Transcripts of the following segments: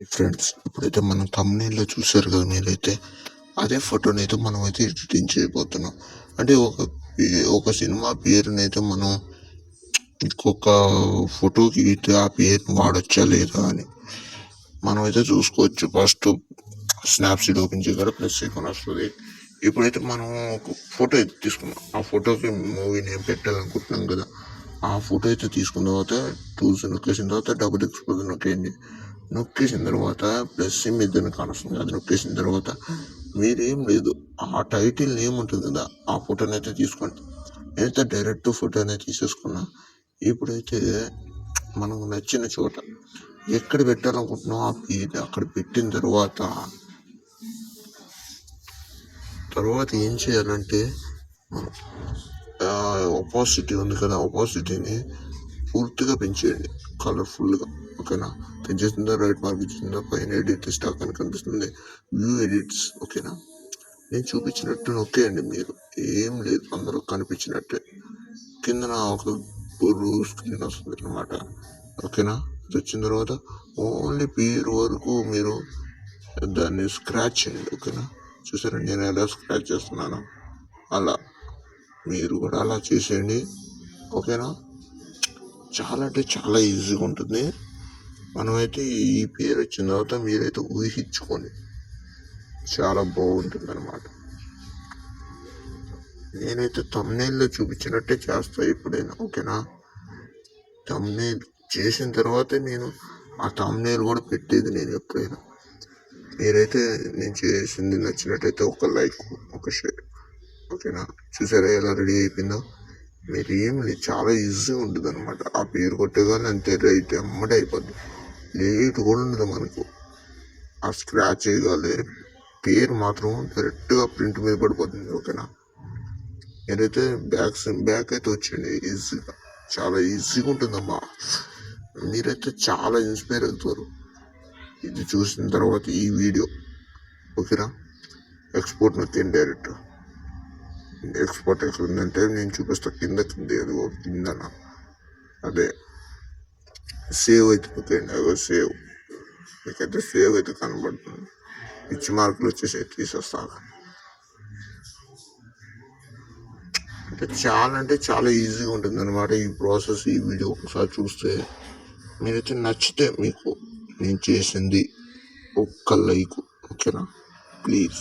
Friends, ఇప్పుడైతే మనం థంబ్నెయిల్లో చూసారు కదా మీరైతే, అదే ఫోటోనైతే మనం అయితే ఎడిటింగ్ చేయబోతున్నాం. అంటే ఒక సినిమా పేరునైతే మనం ఇంకొక ఫోటోకి ఇస్తే ఆ పేరుని వాడొచ్చా లేదా అని మనం అయితే చూసుకోవచ్చు. ఫస్ట్ స్నాప్సీడ్ ఓపెన్ చేయగల ప్లస్ ఐకాన్ వస్తుంది. ఇప్పుడైతే మనం ఒక ఫోటో అయితే తీసుకున్నాం. ఆ ఫోటోకి మూవీ నేమ్ పెట్టాలనుకుంటున్నాం కదా, ఆ ఫోటో అయితే తీసుకున్న తర్వాత టూల్స్ నొక్కేసిన తర్వాత డబుల్ ఎక్స్పోజ్ నొక్కేయండి. నొక్కేసిన తర్వాత ప్లస్ ఇమేజ్ అని కానొస్తుంది. అది నొక్కేసిన తర్వాత మీరేం లేదు, ఆ టైటిల్ నేమ్ ఉంటుంది కదా, ఆ ఫోటోని అయితే తీసుకోండి. నేనైతే డైరెక్ట్ ఫోటోనే తీసేసుకున్నా. ఇప్పుడైతే మనకు నచ్చిన చోట ఎక్కడ పెట్టాలనుకుంటున్నాం ఆ పేరు అక్కడ పెట్టిన తర్వాత ఏం చేయాలంటే, ఒపాసిటీ ఉంది కదా, ఒపాసిటీని పూర్తిగా పెంచేయండి కలర్ఫుల్గా. ఓకేనా? పెంచేసిందా రైట్ మార్క్ ఇచ్చిందా, పైన ఎడిట్ స్టాక్ అని కనిపిస్తుంది, వ్యూ ఎడిట్స్. ఓకేనా? నేను చూపించినట్టు నొక్కేయండి. మీరు ఏం లేదు, అందరూ కనిపించినట్టే కింద ఒక స్క్రీన్ వస్తుంది అనమాట. ఓకేనా? అది వచ్చిన తర్వాత ఓన్లీ పేరు వరకు మీరు దాన్ని స్క్రాచ్ చేయండి. ఓకేనా? చూసారా నేను ఎలా స్క్రాచ్ చేస్తున్నాను, అలా మీరు కూడా అలా చేసేయండి. ఓకేనా? చాలా అంటే చాలా ఈజీగా ఉంటుంది. మనమైతే ఈ పేరు వచ్చిన తర్వాత మీరైతే ఊహించుకోండి, చాలా బాగుంటుంది అనమాట. నేనైతే థంబ్నెయిల్లో చూపించినట్టే చేస్తా ఎప్పుడైనా. ఓకేనా? థంబ్నెయిల్ చేసిన తర్వాతే నేను ఆ థంబ్నెయిల్ కూడా పెట్టేది నేను ఎప్పుడైనా. మీరైతే నేను చేసింది నచ్చినట్టయితే ఒక లైక్, ఒక షేర్. ఓకేనా? చూసారా ఎలా రెడీ అయిపోయిందో? మీరు ఏం లేదు, చాలా ఈజీగా ఉంటుంది అనమాట. ఆ పేరు కొట్టేగానే అంతే, రైట్ ఎమ్మడే అయిపోద్ది. లేట్ కూడా ఉండదు మనకు. ఆ స్క్రాచ్ చేయగాలి పేరు మాత్రం డైరెక్ట్గా ప్రింట్ మీద పడిపోతుంది. ఓకేనా? ఏదైతే బ్యాక్ అయితే వచ్చేయండి ఈజీగా, చాలా ఈజీగా ఉంటుందమ్మా. మీరైతే చాలా ఇన్స్పైర్ అవుతారు ఇది చూసిన తర్వాత ఈ వీడియో. ఓకేనా? ఎక్స్పోర్ట్ నొక్కండి డైరెక్ట్. ఎక్స్పోర్ట్ ఎక్కడ ఉందంటే నేను చూపిస్తా, కింద అది కిందన అదే సేవ్ అయితే నొక్కండి. అదో సేవ్, మీకైతే సేవ్ అయితే కనబడుతుంది. పిచ్చి మార్కులు వచ్చేసి తీసేస్తాను. అంటే చాలా ఈజీగా ఉంటుంది అనమాట ఈ ప్రాసెస్. ఈ వీడియో ఒకసారి చూస్తే మీరైతే నచ్చితే మీకు నేను చేసింది ఒక్క లైక్. ఓకేనా? ప్లీజ్.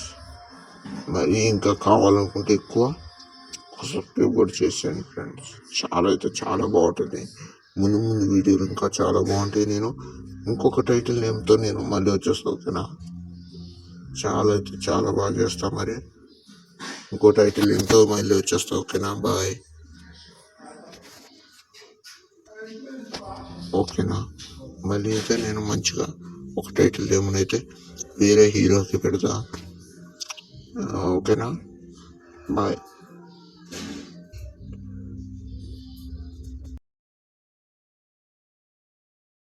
మరి ఇంకా కావాలనుకుంటే ఎక్కువ సబ్స్క్రైబ్ కూడా చేసేయండి ఫ్రెండ్స్. చాలా బాగుంటుంది. ముందు వీడియోలు ఇంకా చాలా బాగుంటాయి. నేను ఇంకొక టైటిల్ నేమ్తో నేను మళ్ళీ వచ్చేస్తాను. ఓకేనా? చాలా బాగా చేస్తా. మరి ఇంకో టైటిల్ నేమ్తో మళ్ళీ వచ్చేస్తా. ఓకేనా? బాయ్. ఓకేనా? మళ్ళీ అయితే నేను మంచిగా ఒక టైటిల్ నేమ్నైతే వేరే హీరోకి పెడతా. ఓకేనా? బాయ్.